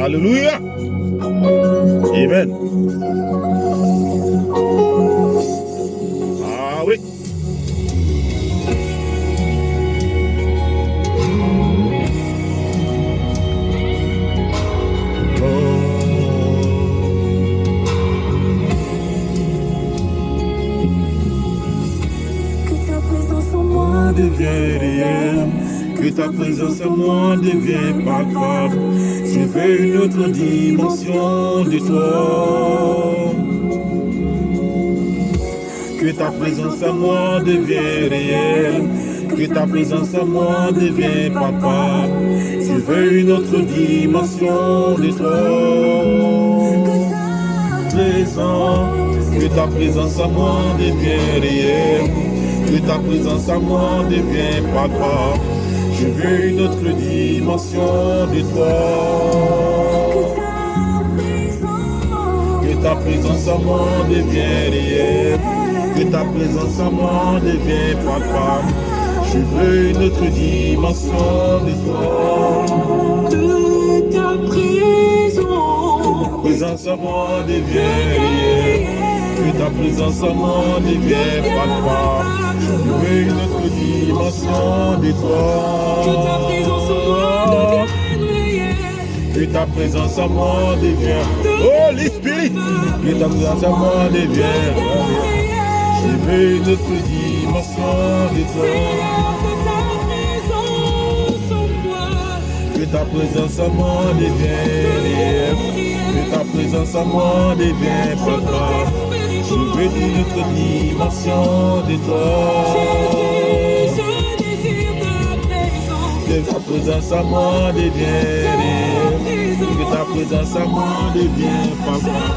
Alléluia. Amen. Ah oui. Devient réel, que ta présence en moi devient palpable. Je veux une autre dimension de toi. Que ta présence en moi devient réelle, que ta présence en moi devient palpable. Je veux une autre dimension de toi. Que ta présence en moi devient réelle, que ta présence en moi devient palpable. Je veux une autre dimension de toi. Que ta présence en moi devient réelle, que ta présence en moi devient palpable. Je veux une autre dimension de toi. Que ta présence en moi devient réelle, que ta présence en moi devient palpable. Je veux une autre dimension de toi. Que ta présence en moi devienne réelle. Que ta présence en moi devient. Oh l'esprit. Que ta présence en moi devient réelle. Je veux une autre dimension de toi. Que ta présence en moi devient réelle. Que ta présence en moi devient palpable. Je veux une autre dimension de toi. Que ta présence à moi devient réelle, que ta présence à moi devient palpable.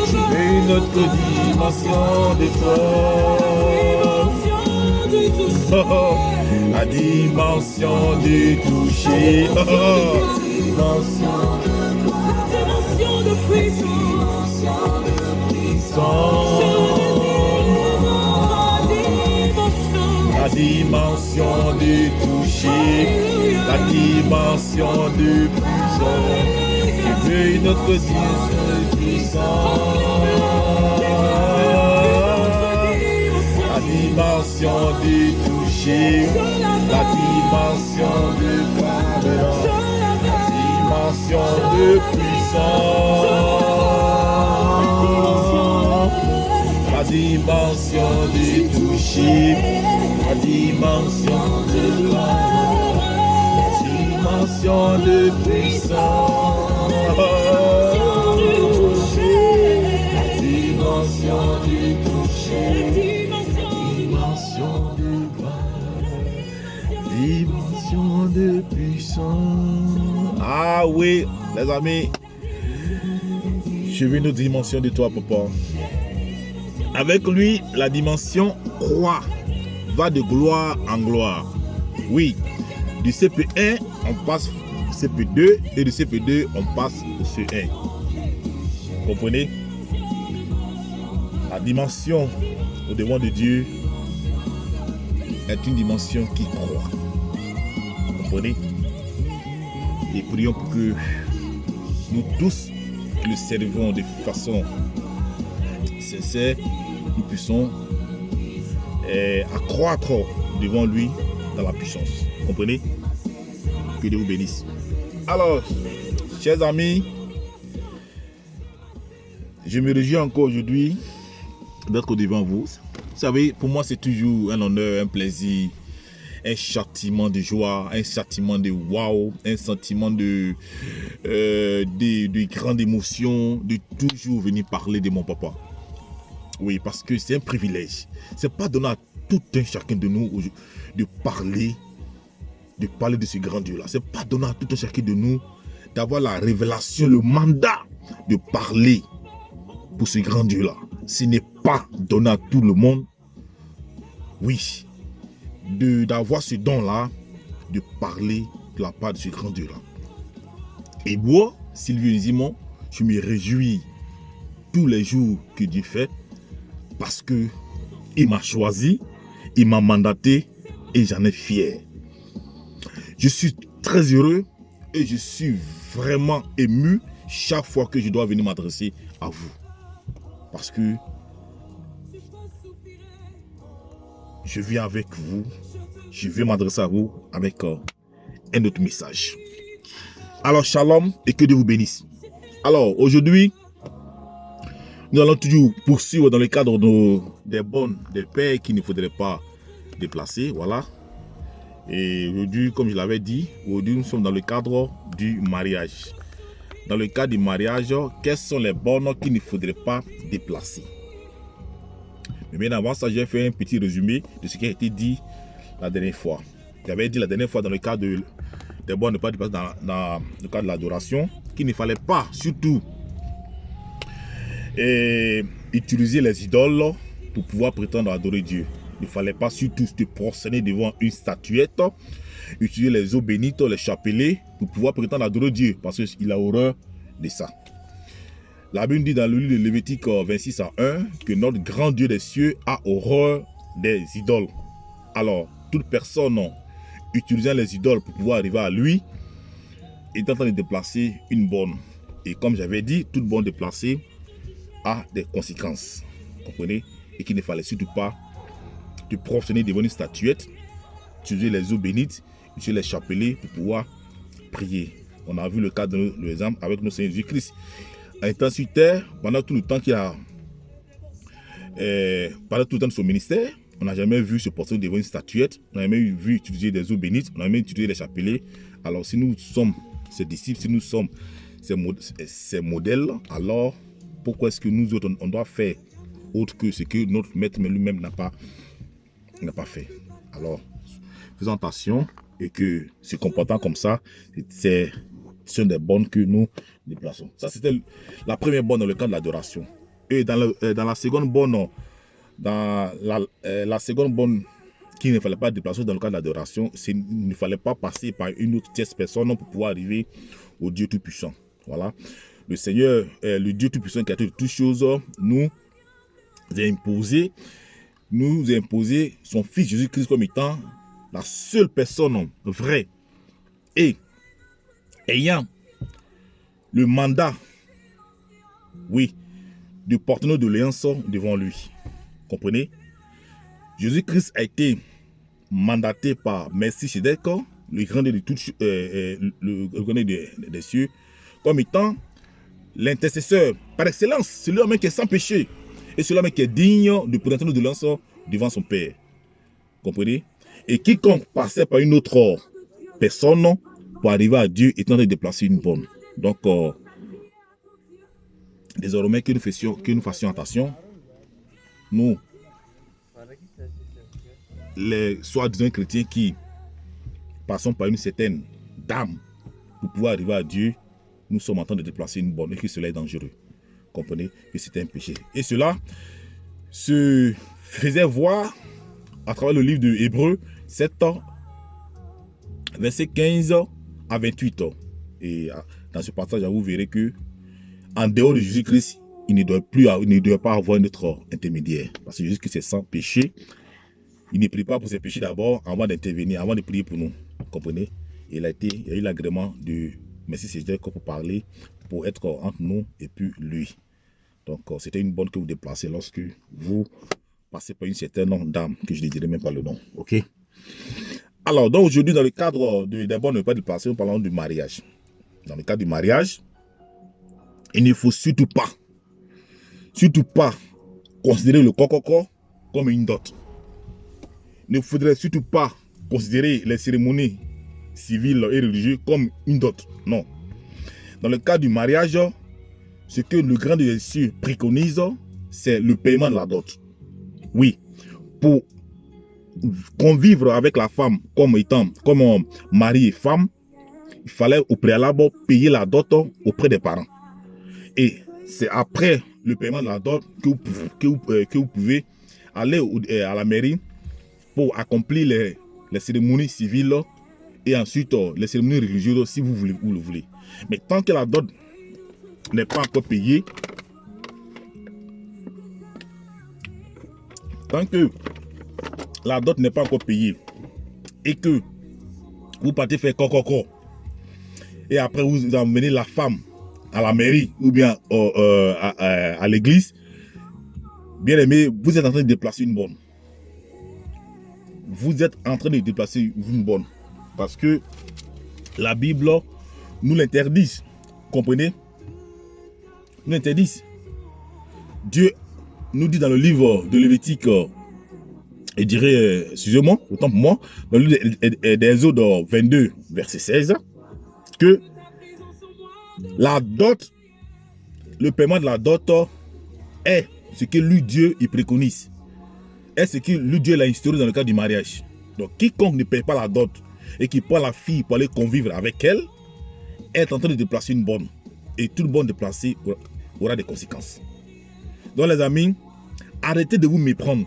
Je veux une autre dimension de toi. La dimension du toucher. Dimension de puissance. La dimension du toucher, la dimension du puissance. Je veux une autre dimension de puissance. La dimension du toucher, la dimension de parole, la dimension de puissance. La dimension du toucher, la dimension de gloire, la dimension de puissance, la dimension du toucher, la dimension de gloire, dimension de puissance. Ah oui, les amis, je veux une autre dimension de toi, papa. Avec lui, la dimension croix va de gloire en gloire. Oui, du CP1, on passe au CP2 et du CP2, on passe au C1. Vous comprenez? La dimension au devant de Dieu est une dimension qui croit. Vous comprenez? Et prions pour que nous tous le servons de façon sincère, nous puissions accroître devant lui dans la puissance. Vous comprenez? Que Dieu vous bénisse. Alors, chers amis, je me réjouis encore aujourd'hui d'être devant vous. Vous savez, pour moi, c'est toujours un honneur, un plaisir, un châtiment de joie, un châtiment de waouh, un sentiment de grande émotion, de toujours venir parler de mon papa. Oui, parce que c'est un privilège. C'est pas donné à tout un chacun de nous de parler de ce grand Dieu-là. C'est pas donné à tout un chacun de nous d'avoir la révélation, le mandat de parler pour ce grand Dieu-là. Ce n'est pas donné à tout le monde, oui, d'avoir ce don-là, de parler de la part de ce grand Dieu-là. Et moi, Sylvie Simon, je me réjouis tous les jours que Dieu fait, parce que il m'a choisi, il m'a mandaté et j'en ai fier. Je suis très heureux et je suis vraiment ému chaque fois que je dois venir m'adresser à vous. Parce que je viens avec vous, je vais m'adresser à vous avec un autre message. Alors, shalom et que Dieu vous bénisse. Alors, aujourd'hui, nous allons toujours poursuivre dans le cadre des bonnes, des pères qu'il ne faudrait pas déplacer. Voilà. Et aujourd'hui, comme je l'avais dit, aujourd'hui, nous sommes dans le cadre du mariage. Dans le cadre du mariage, quelles sont les bornes qu'il ne faudrait pas déplacer? Mais bien avant ça, j'ai fait un petit résumé de ce qui a été dit la dernière fois. J'avais dit la dernière fois dans le cadre des bornes ne pas déplacer dans le cadre de l'adoration, qu'il ne fallait pas, surtout, utiliser les idoles pour pouvoir prétendre adorer Dieu. Il ne fallait pas surtout se prosterner devant une statuette, utiliser les eaux bénites, les chapelets pour pouvoir prétendre adorer Dieu, parce qu'il a horreur de ça. La Bible dit dans le livre de Lévitique 26 à 1 que notre grand Dieu des cieux a horreur des idoles. Alors, toute personne utilisant les idoles pour pouvoir arriver à lui est en train de déplacer une borne. Et comme j'avais dit, toute borne déplacée a des conséquences. Vous comprenez? Et qu'il ne fallait surtout pas te prosterner devant une statuette, utiliser les eaux bénites, utiliser les chapelets pour pouvoir prier. On a vu le cas de l'exemple avec notre Seigneur Jésus-Christ. En étant sur terre, pendant tout le temps qu'il a, pendant tout le temps de son ministère, on n'a jamais vu se porter devant une statuette, on n'a jamais vu utiliser des eaux bénites, on n'a jamais utilisé les chapelets. Alors si nous sommes ses disciples, si nous sommes ses modèles, alors pourquoi est-ce que nous autres, on doit faire autre que ce que notre maître lui-même n'a pas fait? Alors, faisons attention et que se comportant comme ça, ce sont des bornes que nous déplaçons. Ça, c'était la première borne dans le cadre de l'adoration. Et dans la seconde borne, la seconde borne qu'il ne fallait pas déplacer dans le cadre de l'adoration, il ne fallait pas passer par une autre tierce personne pour pouvoir arriver au Dieu Tout-Puissant. Voilà. Le Seigneur, le Dieu Tout-Puissant qui a fait toutes choses, nous a imposé son Fils Jésus-Christ comme étant la seule personne vraie et ayant le mandat, oui, de porter nos doléances devant lui. Comprenez? Jésus-Christ a été mandaté par Melchisédek, le grand Dieu des cieux, comme étant l'intercesseur par excellence, celui qui est sans péché et celui qui est digne de présenter nos doléances devant son Père. Comprenez? Et quiconque passait par une autre personne pour arriver à Dieu est en train de déplacer une borne. Donc, désormais que nous fassions attention, nous, les soi-disant chrétiens qui passons par une certaine dame pour pouvoir arriver à Dieu, nous sommes en train de déplacer une borne et que cela est dangereux. Comprenez que c'est un péché. Et cela se faisait voir à travers le livre de Hébreux 7, verset 15 à 28. Et dans ce passage, vous verrez que en dehors de Jésus-Christ, il ne doit pas avoir notre intermédiaire. Parce que Jésus-Christ est sans péché. Il ne prie pas pour ses péchés d'abord avant d'intervenir, avant de prier pour nous. Comprenez? Il a eu l'agrément de Melchisédek pour parler, pour être entre nous et puis lui. Donc, c'était une bonne que vous déplacez lorsque vous passez par une certaine dame, que je ne dirai même pas le nom. Ok? Alors, donc aujourd'hui, dans le cadre des bonnes ne pas déplacer, nous parlons du mariage. Dans le cadre du mariage, il ne faut surtout pas considérer le coco comme une dot. Il ne faudrait surtout pas considérer les cérémonies civiles et religieuses comme une dot. Non. Dans le cas du mariage, ce que le grand des cieux préconise, c'est le paiement de la dot. Oui, pour convivre avec la femme comme mari et femme, il fallait au préalable payer la dot auprès des parents. Et c'est après le paiement de la dot que vous pouvez aller à la mairie pour accomplir les cérémonies civiles et ensuite les cérémonies religieuses si vous le voulez. Mais tant que la dot n'est pas encore payée, la dot n'est pas encore payée et que vous partez faire coco et après vous emmenez la femme à la mairie ou bien à l'église, bien aimé, vous êtes en train de déplacer une bonne. Vous êtes en train de déplacer une bonne. Parce que la Bible nous l'interdit. Comprenez? Nous l'interdit. Dieu nous dit dans le livre de Lévitique, je dirais, excusez-moi, autant pour moi, dans le livre d'Exode 22, verset 16, que la dot, le paiement de la dot est ce que lui, Dieu, il préconise. Est ce que lui, Dieu l'a instauré dans le cas du mariage. Donc, quiconque ne paye pas la dot et qui prend la fille pour aller convivre avec elle, est en train de déplacer une bonne. Et toute bonne déplacée aura des conséquences. Donc, les amis, arrêtez de vous méprendre.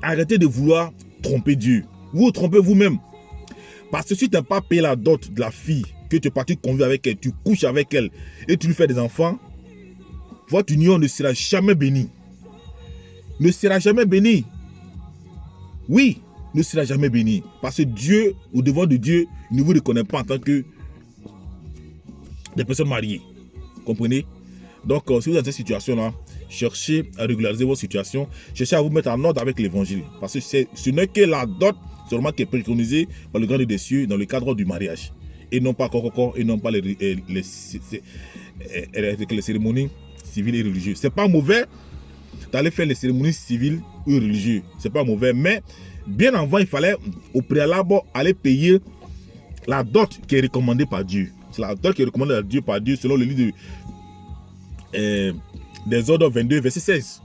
Arrêtez de vouloir tromper Dieu. Vous vous trompez vous-même. Parce que si tu n'as pas payé la dot de la fille, que tu es parti convivre avec elle, tu couches avec elle et tu lui fais des enfants, votre union ne sera jamais bénie. Ne sera jamais bénie. Oui, ne sera jamais bénie. Parce que Dieu, au devant de Dieu, ne vous reconnaît pas en tant que des personnes mariées. Comprenez? Donc, si vous êtes dans cette situation-là, cherchez à régulariser votre situation. Cherchez à vous mettre en ordre avec l'évangile. Parce que ce n'est que la dot seulement qui est préconisée par le grand des cieux dans le cadre du mariage. Et non pas et non pas les cérémonies civiles et religieuses. C'est pas mauvais d'aller faire les cérémonies civiles ou religieuses. C'est pas mauvais. Mais bien avant, il fallait au préalable aller payer la dot qui est recommandée par Dieu. C'est la dot qui est recommandée par Dieu selon le livre des ordres 22, verset 16.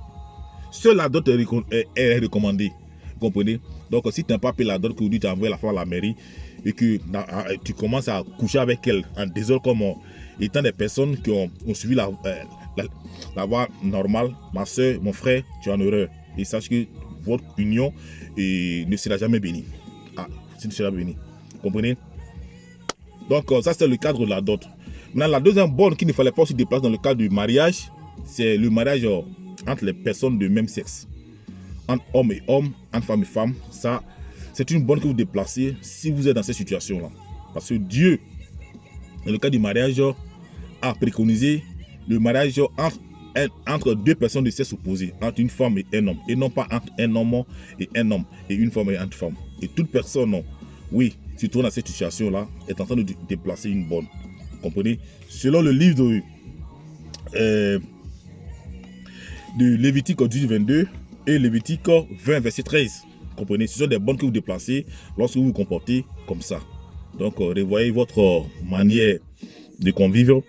Seule la dot est recommandée. Vous comprenez? Donc, si tu n'as pas payé la dot que tu as envoyé la femme à la mairie et que tu commences à coucher avec elle en désordre comme étant des personnes qui ont suivi la voie normale, ma soeur, mon frère, tu es en erreur. Et sache que votre union ne sera jamais bénie. Ce ne sera bénie. Vous comprenez? Donc, ça, c'est le cadre de la dot. Maintenant, la deuxième borne qu'il ne fallait pas aussi déplacer dans le cadre du mariage, c'est le mariage entre les personnes de même sexe. Entre hommes et hommes, entre femmes et femmes. Ça, c'est une borne que vous déplacez si vous êtes dans cette situation-là. Parce que Dieu, dans le cas du mariage, a préconisé le mariage entre deux personnes de sexe opposé, entre une femme et un homme, et non pas entre un homme et une femme et une femme. Et toute personne, oui, se trouve dans cette situation-là, est en train de déplacer une borne. Comprenez? Selon le livre de Lévitique 18, 22 et Lévitique 20, verset 13. Comprenez? Ce sont des bornes que vous déplacez lorsque vous vous comportez comme ça. Donc, revoyez votre manière de convivre,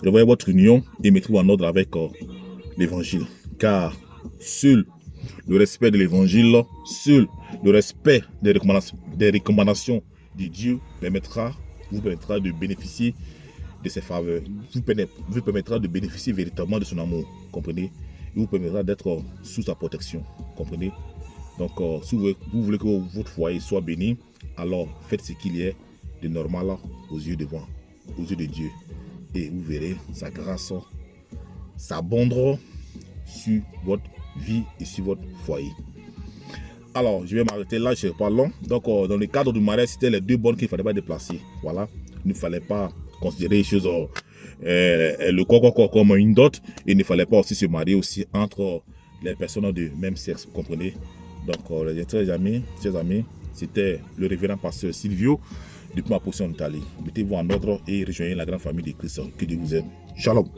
revoyez votre union et mettez-vous en ordre avec l'évangile. Car seul le respect de l'évangile, seul le respect des recommandations de Dieu vous permettra de bénéficier de ses faveurs, vous permettra de bénéficier véritablement de son amour, comprenez? Il vous permettra d'être sous sa protection, comprenez? Donc, si vous voulez que votre foyer soit béni, alors faites ce qu'il y a de normal aux yeux de Dieu. Et vous verrez sa grâce s'abondera sur votre vie et sur votre foyer. Alors, je vais m'arrêter là, je ne suis pas long. Donc, dans le cadre du mariage, c'était les deux bornes qu'il ne fallait pas déplacer. Voilà, il ne fallait pas considérer les choses, le corps comme une dot. Et il ne fallait pas aussi se marier aussi entre les personnes de même sexe, vous comprenez? Donc, les chers amis, c'était le révérend pasteur Silvio depuis ma position en Italie. Mettez-vous en ordre et rejoignez la grande famille de Christ. Que Dieu vous aime. Shalom.